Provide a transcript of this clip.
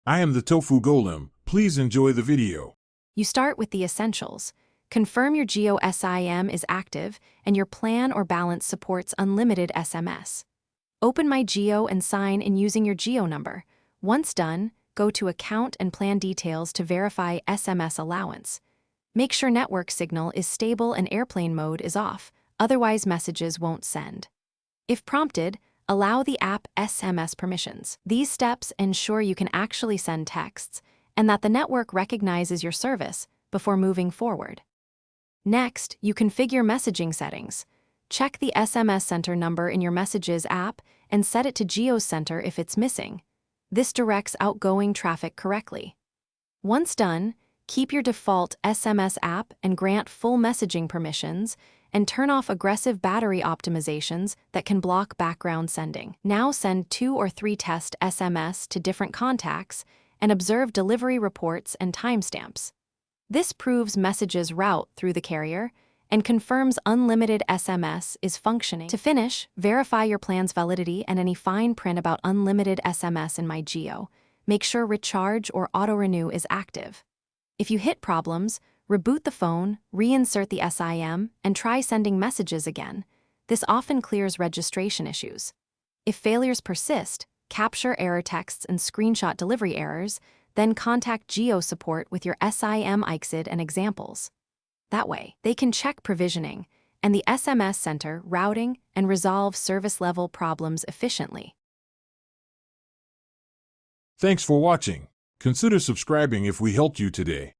I am the Tofu Golem. Please enjoy the video. You start with the essentials. Confirm your Geo SIM is active and your plan or balance supports unlimited SMS. Open My Geo and sign in using your Geo number. Once done, go to Account and Plan Details to verify SMS allowance. Make sure network signal is stable and airplane mode is off, otherwise messages won't send. If prompted, allow the app SMS permissions. These steps ensure you can actually send texts and that the network recognizes your service before moving forward. Next, you configure messaging settings. Check the SMS Center number in your Messages app and set it to Geo Center if it's missing. This directs outgoing traffic correctly. Once done, keep your default SMS app and grant full messaging permissions and turn off aggressive battery optimizations that can block background sending. Now send 2 or 3 test SMS to different contacts and observe delivery reports and timestamps. This proves messages route through the carrier and confirms unlimited SMS is functioning. To finish, verify your plan's validity and any fine print about unlimited SMS in My Geo. Make sure recharge or auto-renew is active. If you hit problems, reboot the phone, reinsert the SIM, and try sending messages again. This often clears registration issues. If failures persist, capture error texts and screenshot delivery errors, then contact Geo support with your SIM IXID and examples. That way, they can check provisioning and the SMS Center routing and resolve service-level problems efficiently. Thanks for watching. Consider subscribing if we helped you today.